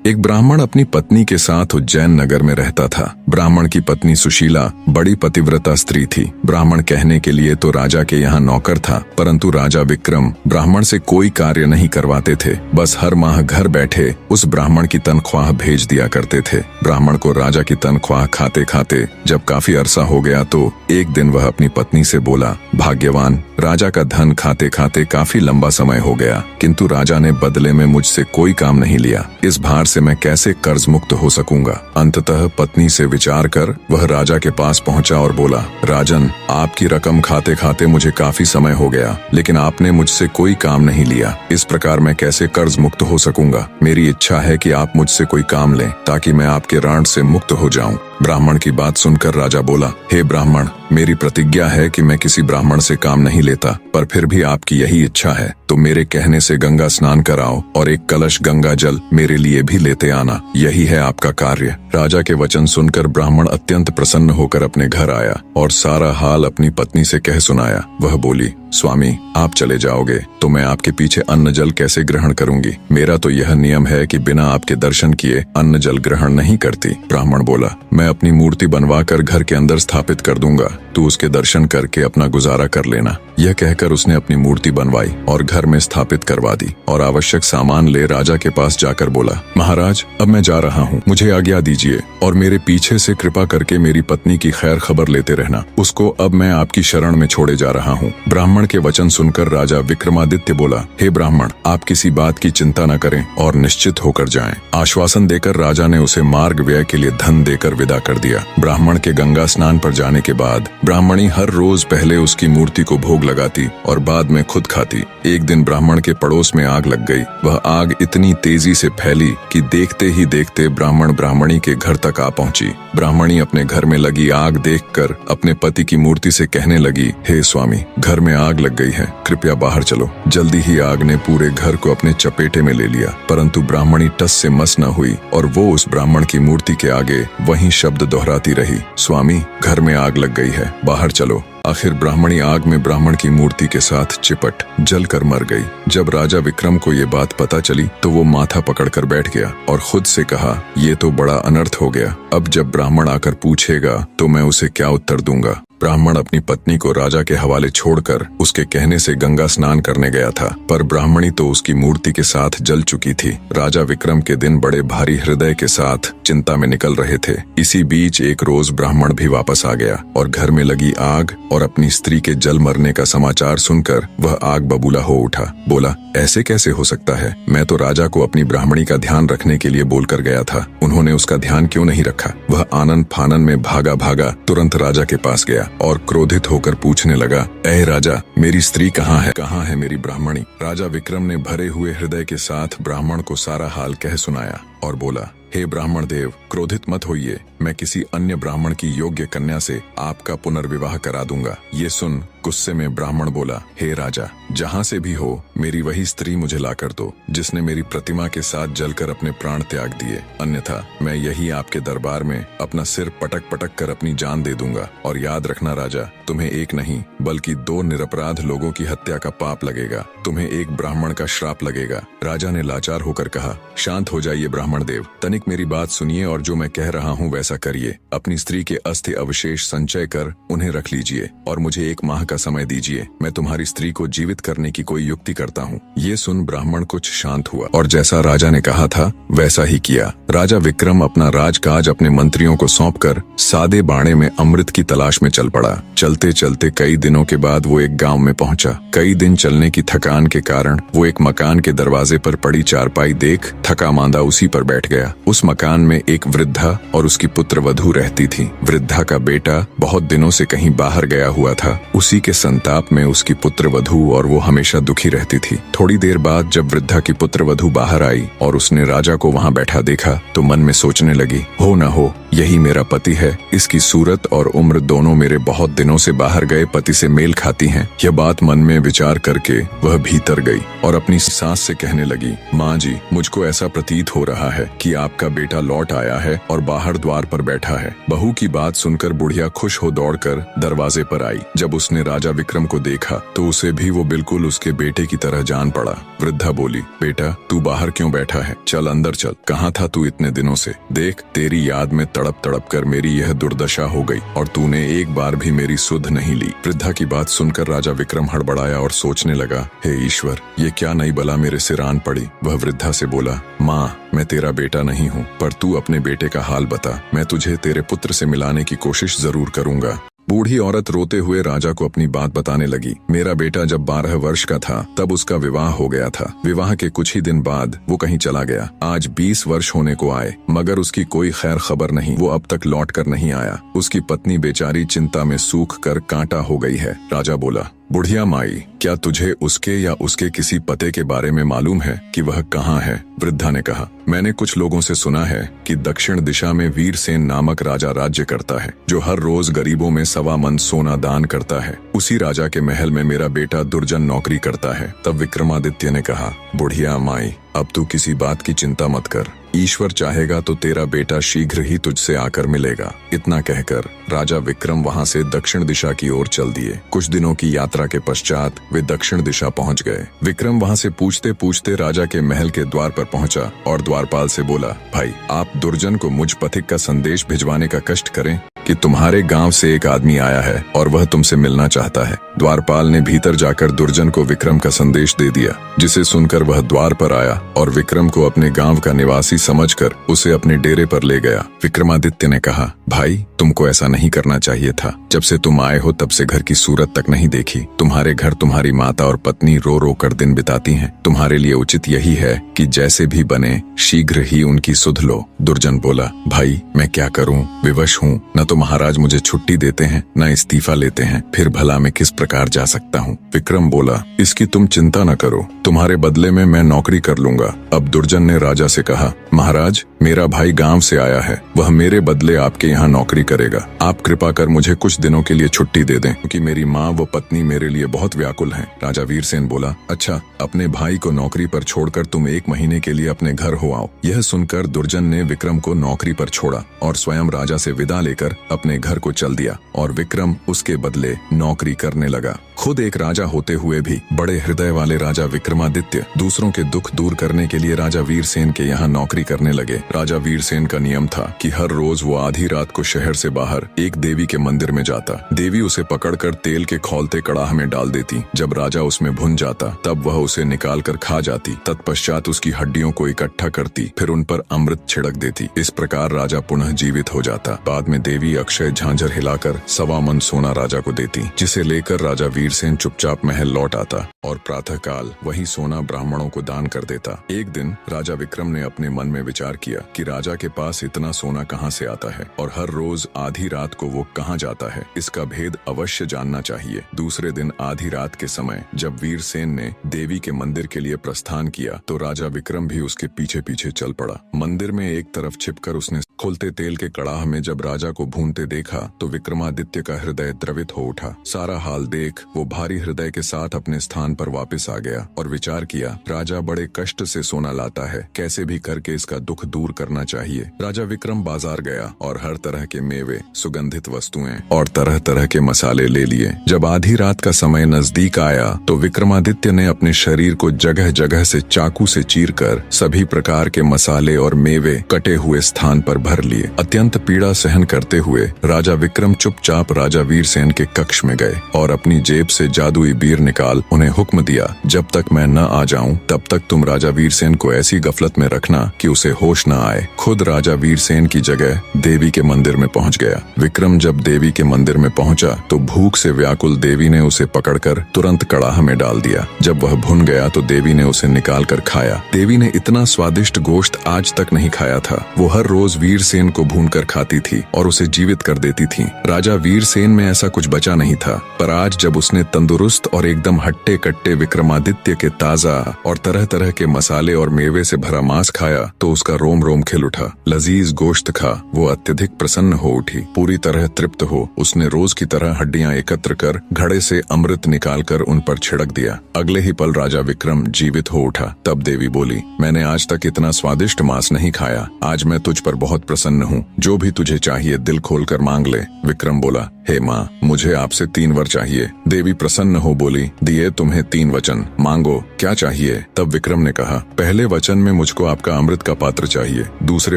एक ब्राह्मण अपनी पत्नी के साथ उज्जैन नगर में रहता था। ब्राह्मण की पत्नी सुशीला बड़ी पतिव्रता स्त्री थी। ब्राह्मण कहने के लिए तो राजा के यहाँ नौकर था, परंतु राजा विक्रम ब्राह्मण से कोई कार्य नहीं करवाते थे। बस हर माह घर बैठे उस ब्राह्मण की तनख्वाह भेज दिया करते थे। ब्राह्मण को राजा की तनख्वाह खाते खाते जब काफी अरसा हो गया तो एक दिन वह अपनी पत्नी से बोला, भाग्यवान, राजा का धन खाते खाते काफी लंबा समय हो गया, किंतु राजा ने बदले में मुझसे कोई काम नहीं लिया। इस भार से मैं कैसे कर्ज मुक्त हो सकूंगा। अंततः पत्नी से विचार कर वह राजा के पास पहुंचा और बोला, राजन, आपकी रकम खाते खाते मुझे काफी समय हो गया, लेकिन आपने मुझसे कोई काम नहीं लिया। इस प्रकार मैं कैसे कर्ज मुक्त हो सकूंगा। मेरी इच्छा है कि आप मुझसे कोई काम लें ताकि मैं आपके ऋण से मुक्त हो जाऊं। ब्राह्मण की बात सुनकर राजा बोला, हे ब्राह्मण, मेरी प्रतिज्ञा है कि मैं किसी ब्राह्मण से काम नहीं लेता, पर फिर भी आपकी यही इच्छा है तो मेरे कहने से गंगा स्नान कराओ और एक कलश गंगा जल मेरे लिए भी लेते आना। यही है आपका कार्य। राजा के वचन सुनकर ब्राह्मण अत्यंत प्रसन्न होकर अपने घर आया और सारा हाल अपनी पत्नी से कह सुनाया। वह बोली, स्वामी, आप चले जाओगे तो मैं आपके पीछे अन्न जल कैसे ग्रहण करूंगी। मेरा तो यह नियम है कि बिना आपके दर्शन किए अन्न जल ग्रहण नहीं करती। ब्राह्मण बोला, मैं अपनी मूर्ति बनवाकर घर के अंदर स्थापित कर दूंगा, तू उसके दर्शन करके अपना गुजारा कर लेना। यह कहकर उसने अपनी मूर्ति बनवाई और घर में स्थापित करवा दी और आवश्यक सामान ले राजा के पास जाकर बोला, महाराज, अब मैं जा रहा हूँ, मुझे आज्ञा दीजिए और मेरे पीछे से कृपा करके मेरी पत्नी की खैर खबर लेते रहना। उसको अब मैं आपकी शरण में छोड़े जा रहा हूँ। ब्राह्मण के वचन सुनकर राजा विक्रमादित्य बोला, हे ब्राह्मण, आप किसी बात की चिंता न करें और निश्चित होकर जाएं। आश्वासन देकर राजा ने उसे मार्ग व्यय के लिए धन देकर विदा कर दिया। ब्राह्मण के गंगा स्नान पर जाने के बाद ब्राह्मणी हर रोज पहले उसकी मूर्ति को भोग लगाती और बाद में खुद खाती। एक दिन ब्राह्मण के पड़ोस में आग लग गई। वह आग इतनी तेजी से फैली कि देखते ही देखते ब्राह्मण ब्राह्मणी के घर तक आ पहुंची। ब्राह्मणी अपने घर में लगी आग देखकर अपने पति की मूर्ति से कहने लगी, हे स्वामी, घर में आग लग गई है, कृपया बाहर चलो। जल्दी ही आग ने पूरे घर को अपने चपेटे में ले लिया, परंतु ब्राह्मणी टस से मस न हुई और वो उस ब्राह्मण की मूर्ति के आगे वही शब्द दोहराती रही, स्वामी, घर में आग लग गई है, बाहर चलो। आखिर ब्राह्मणी आग में ब्राह्मण की मूर्ति के साथ चिपट जलकर मर गई। जब राजा विक्रम को ये बात पता चली तो वो माथा पकड़कर बैठ गया और खुद से कहा, ये तो बड़ा अनर्थ हो गया। अब जब ब्राह्मण आकर पूछेगा तो मैं उसे क्या उत्तर दूंगा। ब्राह्मण अपनी पत्नी को राजा के हवाले छोड़कर उसके कहने से गंगा स्नान करने गया था, पर ब्राह्मणी तो उसकी मूर्ति के साथ जल चुकी थी। राजा विक्रम के दिन बड़े भारी हृदय के साथ चिंता में निकल रहे थे। इसी बीच एक रोज ब्राह्मण भी वापस आ गया और घर में लगी आग और अपनी स्त्री के जल मरने का समाचार सुनकर वह आग बबूला हो उठा। बोला, ऐसे कैसे हो सकता है? मैं तो राजा को अपनी ब्राह्मणी का ध्यान रखने के लिए बोलकर गया था, उन्होंने उसका ध्यान क्यों नहीं रखा? वह आनन फानन में भागा भागा तुरंत राजा के पास गया और क्रोधित होकर पूछने लगा, ऐ राजा, मेरी स्त्री कहाँ है? कहाँ है मेरी ब्राह्मणी? राजा विक्रम ने भरे हुए हृदय के साथ ब्राह्मण को सारा हाल कह सुनाया और बोला, हे ब्राह्मण देव, क्रोधित मत होइए, मैं किसी अन्य ब्राह्मण की योग्य कन्या से आपका पुनर्विवाह करा दूंगा। ये सुन गुस्से में ब्राह्मण बोला, हे राजा, जहाँ से भी हो मेरी वही स्त्री मुझे लाकर दो जिसने मेरी प्रतिमा के साथ जलकर अपने प्राण त्याग दिए, अन्यथा मैं यही आपके दरबार में अपना सिर पटक पटक कर अपनी जान दे दूंगा। और याद रखना राजा, तुम्हें एक नहीं बल्कि 2 निरपराध लोगों की हत्या का पाप लगेगा, तुम्हें एक ब्राह्मण का श्राप लगेगा। राजा ने लाचार होकर कहा, शांत हो जाइए ब्राह्मण देव, तनिक मेरी बात सुनिए और जो मैं कह रहा हूँ वैसा करिए। अपनी स्त्री के अस्थि अवशेष संचय कर उन्हें रख लीजिए और मुझे 1 माह का समय दीजिए, मैं तुम्हारी स्त्री को जीवित करने की कोई युक्ति करता हूँ। ये सुन ब्राह्मण कुछ शांत हुआ और जैसा राजा ने कहा था वैसा ही किया। राजा विक्रम अपना राजकाज अपने मंत्रियों को सौंपकर सादे बाणे में अमृत की तलाश में चल पड़ा। चलते चलते कई दिनों के बाद वो एक गांव में पहुंचा। कई दिन चलने की थकान के कारण वो एक मकान के दरवाजे पर पड़ी चारपाई देख थका मांदा उसी पर बैठ गया। उस मकान में एक वृद्धा और उसकी पुत्र वधू रहती थी। वृद्धा का बेटा बहुत दिनों से कहीं बाहर गया हुआ था। उसी के संताप में उसकी पुत्र वधू और वो हमेशा दुखी रहती थी। थोड़ी देर बाद जब वृद्धा की पुत्र वधू बाहर आई और उसने राजा को वहां बैठा देखा तो मन में सोचने लगी, हो न हो यही मेरा पति है। इसकी सूरत और उम्र दोनों मेरे बहुत दिनों से बाहर गए पति से मेल खाती हैं। यह बात मन में विचार करके वह भीतर गई और अपनी सास से कहने लगी, माँ जी, मुझको ऐसा प्रतीत हो रहा है कि आपका बेटा लौट आया है और बाहर द्वार पर बैठा है। बहू की बात सुनकर बुढ़िया खुश हो दौड़कर दरवाजे पर आई। जब उसने राजा विक्रम को देखा तो उसे भी वो बिल्कुल उसके बेटे की तरह जान पड़ा। वृद्धा बोली, बेटा तू बाहर क्यों बैठा है? चल अंदर चल। कहाँ था तू इतने दिनों से? देख, तेरी याद में तड़प तड़प कर मेरी यह दुर्दशा हो गई और तूने एक बार भी मेरी सुध नहीं ली। वृद्धा की बात सुनकर राजा विक्रम हड़बड़ाया और सोचने लगा, हे ईश्वर, ये क्या नई बला मेरे सिर आन पड़ी। वह वृद्धा से बोला, माँ, मैं तेरा बेटा नहीं हूँ, पर तू अपने बेटे का हाल बता। मैं तुझे तेरे पुत्र से मिलाने की कोशिश जरूर करूंगा। बूढ़ी औरत रोते हुए राजा को अपनी बात बताने लगी। मेरा बेटा जब 12 वर्ष का था तब उसका विवाह हो गया था। विवाह के कुछ ही दिन बाद वो कहीं चला गया। आज 20 वर्ष होने को आए मगर उसकी कोई खैर खबर नहीं। वो अब तक लौट कर नहीं आया। उसकी पत्नी बेचारी चिंता में सूख कर कांटा हो गई है। राजा बोला, बुढ़िया माई, क्या तुझे उसके या उसके किसी पते के बारे में मालूम है कि वह कहाँ है? वृद्धा ने कहा, मैंने कुछ लोगों से सुना है कि दक्षिण दिशा में वीरसेन नामक राजा राज्य करता है, जो हर रोज गरीबों में 1.25 मन सोना दान करता है। उसी राजा के महल में मेरा बेटा दुर्जन नौकरी करता है। तब विक्रमादित्य ने कहा, बुढ़िया माई, अब तू किसी बात की चिंता मत कर। ईश्वर चाहेगा तो तेरा बेटा शीघ्र ही तुझसे आकर मिलेगा। इतना कहकर राजा विक्रम वहां से दक्षिण दिशा की ओर चल दिए। कुछ दिनों की यात्रा के पश्चात वे दक्षिण दिशा पहुंच गए। विक्रम वहां से पूछते पूछते राजा के महल के द्वार पर पहुंचा और द्वारपाल से बोला, भाई, आप दुर्जन को मुझ पथिक का संदेश भिजवाने का कष्ट करें कि तुम्हारे गांव से एक आदमी आया है और वह तुमसे मिलना चाहता है। द्वारपाल ने भीतर जाकर दुर्जन को विक्रम का संदेश दे दिया, जिसे सुनकर वह द्वार पर आया और विक्रम को अपने गांव का निवासी समझकर उसे अपने डेरे पर ले गया। विक्रमादित्य ने कहा, भाई, तुमको ऐसा नहीं करना चाहिए था। जब से तुम आए हो तब से घर की सूरत तक नहीं देखी। तुम्हारे घर तुम्हारी माता और पत्नी रो रो कर दिन बिताती हैं। तुम्हारे लिए उचित यही है कि जैसे भी बने शीघ्र ही उनकी सुध लो। दुर्जन बोला, भाई, मैं क्या करूं? विवश हूं। न तो महाराज मुझे छुट्टी देते हैं, न इस्तीफा लेते हैं। फिर भला मैं किस प्रकार जा सकता हूँ? विक्रम बोला, इसकी तुम चिंता न करो, तुम्हारे बदले में मैं नौकरी कर लूंगा। अब दुर्जन ने राजा से कहा, महाराज, मेरा भाई गांव से आया है। वह मेरे बदले आपके यहाँ नौकरी करेगा। आप कृपा कर मुझे कुछ दिनों के लिए छुट्टी दे दें, क्योंकि मेरी माँ व पत्नी मेरे लिए बहुत व्याकुल हैं। राजा वीरसेन बोला, अच्छा, अपने भाई को नौकरी पर छोड़कर तुम 1 महीने के लिए अपने घर हो आओ। यह सुनकर दुर्जन ने विक्रम को नौकरी पर छोड़ा और स्वयं राजा से विदा लेकर अपने घर को चल दिया और विक्रम उसके बदले नौकरी करने लगा। खुद एक राजा होते हुए भी बड़े हृदय वाले राजा विक्रमादित्य दूसरों के दुख दूर करने के लिए राजा वीरसेन के यहाँ नौकरी करने लगे। राजा वीरसेन का नियम था कि हर रोज वो आधी रात को शहर से बाहर एक देवी के मंदिर में जाता। देवी उसे पकड़कर तेल के खौलते कड़ाह में डाल देती। जब राजा उसमें भुन जाता तब वह उसे निकाल कर खा जाती। तत्पश्चात उसकी हड्डियों को इकट्ठा करती, फिर उन पर अमृत छिड़क देती। इस प्रकार राजा पुनः जीवित हो जाता। बाद में देवी अक्षय झांझर हिलाकर 1.25 मन सोना राजा को देती, जिसे लेकर राजा वीरसेन चुपचाप महल लौट आता और प्रातःकाल वही सोना ब्राह्मणों को दान कर देता। एक दिन राजा विक्रम ने अपने मन में विचार किया कि राजा के पास इतना सोना कहाँ से आता है और हर रोज आधी रात को वो कहाँ जाता है। इसका भेद अवश्य जानना चाहिए। दूसरे दिन आधी रात के समय जब वीरसेन ने देवी के मंदिर के लिए प्रस्थान किया तो राजा विक्रम भी उसके पीछे पीछे चल पड़ा। मंदिर में एक तरफ छिपकर उसने खोलते तेल के कड़ाह में जब राजा को भूनते देखा तो विक्रमादित्य का हृदय द्रवित हो उठा। सारा हाल देख वो भारी हृदय के साथ अपने स्थान पर वापस आ गया और विचार किया, राजा बड़े कष्ट से सोना लाता है, कैसे भी करके इसका दुख दूर करना चाहिए। राजा विक्रम बाजार गया और हर तरह के मेवे, सुगंधित वस्तुएं और तरह तरह के मसाले ले लिए। जब आधी रात का समय नजदीक आया तो विक्रमादित्य ने अपने शरीर को जगह जगह से चाकू से चीरकर सभी प्रकार के मसाले और मेवे कटे हुए स्थान पर भर लिए। अत्यंत पीड़ा सहन करते हुए राजा विक्रम चुपचाप राजा वीरसेन के कक्ष में गए और अपनी जेब से जादुई बीर निकाल उन्हें हुक्म दिया, जब तक मैं न आ जाऊं तब तक तुम राजा वीरसेन को ऐसी गफलत में रखना कि उसे होश न आए। खुद राजा वीरसेन की जगह देवी के मंदिर में पहुंच गया। विक्रम जब देवी के मंदिर में पहुंचा तो भूख से व्याकुल देवी ने उसे पकड़कर तुरंत कड़ाह में डाल दिया। जब वह भुन गया तो देवी ने उसे निकाल कर खाया। देवी ने इतना स्वादिष्ट गोश्त आज तक नहीं खाया था। वो हर रोज वीर वीरसेन को भूनकर खाती थी और उसे जीवित कर देती थी। राजा वीरसेन में ऐसा कुछ बचा नहीं था, पर आज जब उसने तंदुरुस्त और एकदम हट्टे कट्टे विक्रमादित्य के ताजा और तरह तरह के मसाले और मेवे से भरा मांस खाया तो उसका रोम रोम खिल उठा। लजीज गोश्त खा वो अत्यधिक प्रसन्न हो उठी। पूरी तरह तृप्त हो उसने रोज की तरह हड्डियां एकत्र कर घड़े से अमृत निकालकर उन पर छिड़क दिया। अगले ही पल राजा विक्रम जीवित हो उठा। तब देवी बोली, मैंने आज तक इतना स्वादिष्ट मांस नहीं खाया। आज मैं तुझ पर बहुत प्रसन्न हूँ। जो भी तुझे चाहिए दिल खोलकर मांग ले। विक्रम बोला, हे माँ, मुझे आपसे 3 वर चाहिए। देवी प्रसन्न हो बोली, दिए तुम्हें 3 वचन, मांगो क्या चाहिए। तब विक्रम ने कहा, पहले वचन में मुझको आपका अमृत का पात्र चाहिए, दूसरे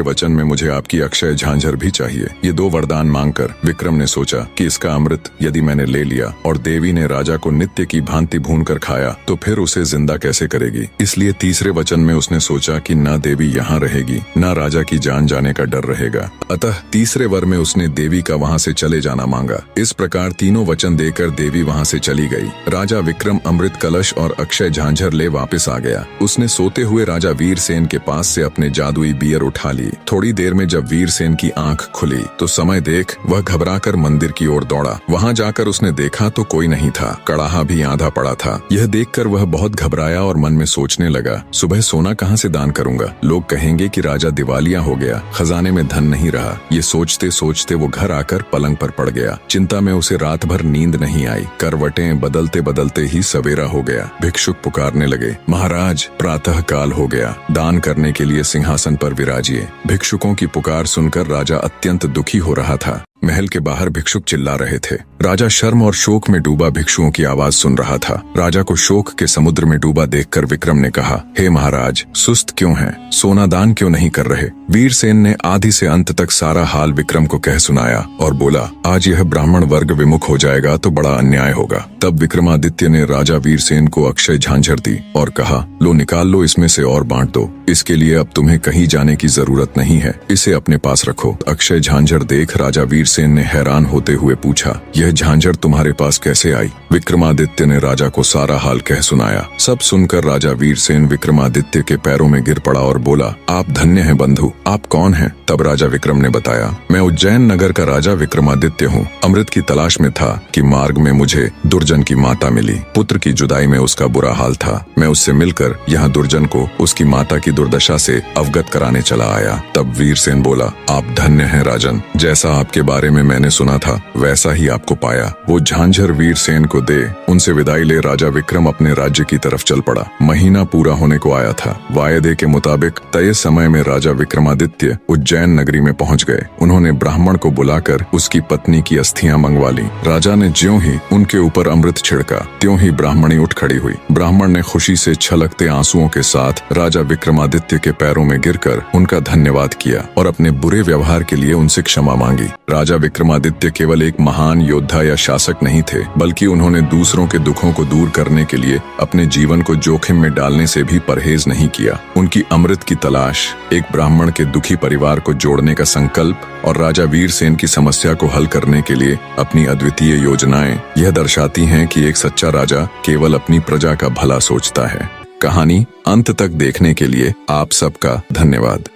वचन में मुझे आपकी अक्षय झांझर भी चाहिए। ये 2 वरदान मांगकर विक्रम ने सोचा कि इसका अमृत यदि मैंने ले लिया और देवी ने राजा को नित्य की भांति भून कर खाया तो फिर उसे जिंदा कैसे करेगी। इसलिए तीसरे वचन में उसने सोचा कि न देवी यहाँ रहेगी न राजा की जान जाने का डर रहेगा। अतः तीसरे वर में उसने देवी का वहाँ से चले जाना मांगा। इस प्रकार तीनों वचन देकर देवी वहाँ से चली गई। राजा विक्रम अमृत कलश और अक्षय झांझर ले वापस आ गया। उसने सोते हुए राजा वीरसेन के पास से अपने जादुई बियर उठा ली। थोड़ी देर में जब वीरसेन की आंख खुली तो समय देख वह घबराकर मंदिर की ओर दौड़ा। वहाँ जाकर उसने देखा तो कोई नहीं था, कड़ाहा भी आधा पड़ा था। यह देखकर वह बहुत घबराया और मन में सोचने लगा, सुबह सोना कहाँ से दान करूंगा। लोग कहेंगे कि राजा दिवालिया हो गया, खजाने में धन नहीं रहा। ये सोचते सोचते वो घर आकर पलंग पर पड़ गया। चिंता में उसे रात भर नींद नहीं आई। करवटें बदलते बदलते ही सवेरा हो गया। भिक्षुक पुकारने लगे, महाराज प्रातः काल हो गया, दान करने के लिए सिंहासन पर विराजिए। भिक्षुकों की पुकार सुनकर राजा अत्यंत दुखी हो रहा था। महल के बाहर भिक्षुक चिल्ला रहे थे। राजा शर्म और शोक में डूबा भिक्षुओं की आवाज सुन रहा था। राजा को शोक के समुद्र में डूबा देखकर विक्रम ने कहा, हे महाराज, सुस्त क्यों हैं? सोना दान क्यों नहीं कर रहे? वीरसेन ने आदि से अंत तक सारा हाल विक्रम को कह सुनाया और बोला, आज यह ब्राह्मण वर्ग विमुख हो जाएगा तो बड़ा अन्याय होगा। तब विक्रमादित्य ने राजा वीरसेन को अक्षय झांझर दी और कहा, लो निकाल लो, इसमें से और बांट दो। इसके लिए अब तुम्हें कहीं जाने की जरूरत नहीं है, इसे अपने पास रखो। अक्षय झांझर देख राजा वीरसेन ने हैरान होते हुए पूछा, यह झांझर तुम्हारे पास कैसे आई? विक्रमादित्य ने राजा को सारा हाल कह सुनाया। सब सुनकर राजा वीरसेन विक्रमादित्य के पैरों में गिर पड़ा और बोला, आप धन्य हैं बंधु, आप कौन हैं? तब राजा विक्रम ने बताया, मैं उज्जैन नगर का राजा विक्रमादित्य हूँ। अमृत की तलाश में था कि मार्ग में मुझे दुर्जन की माता मिली। पुत्र की जुदाई में उसका बुरा हाल था। मैं उससे मिलकर यहाँ दुर्जन को उसकी माता की दुर्दशा से अवगत कराने चला आया। तब वीरसेन बोला, आप धन्य हैं राजन, जैसा आपके बारे में मैंने सुना था वैसा ही आपको पाया। वो झांझर वीरसेन को दे उनसे विदाई ले राजा विक्रम अपने राज्य की तरफ चल पड़ा। महीना पूरा होने को आया था। वायदे के मुताबिक तय समय में राजा विक्रमादित्य उज्जैन नगरी में पहुंच गए। उन्होंने ब्राह्मण को बुलाकर उसकी पत्नी की अस्थियां मंगवा ली। राजा ने ज्यों ही उनके ऊपर अमृत छिड़का त्यों ही ब्राह्मणी उठ खड़ी हुई। ब्राह्मण ने खुशी से छलकते आंसुओं के साथ राजा विक्रमादित्य के पैरों में गिरकर उनका धन्यवाद किया और अपने बुरे व्यवहार के लिए उनसे क्षमा मांगी। राजा विक्रमादित्य केवल एक महान योद्धा या शासक नहीं थे, बल्कि उन्होंने दूसरों के दुखों को दूर करने के लिए अपने जीवन को जोखिम में डालने से भी परहेज नहीं किया। उनकी अमृत की तलाश, एक ब्राह्मण के दुखी परिवार को जोड़ने का संकल्प और राजा वीरसेन की समस्या को हल करने के लिए अपनी अद्वितीय योजनाएं यह दर्शाती हैं कि एक सच्चा राजा केवल अपनी प्रजा का भला सोचता है। कहानी अंत तक देखने के लिए आप सबका धन्यवाद।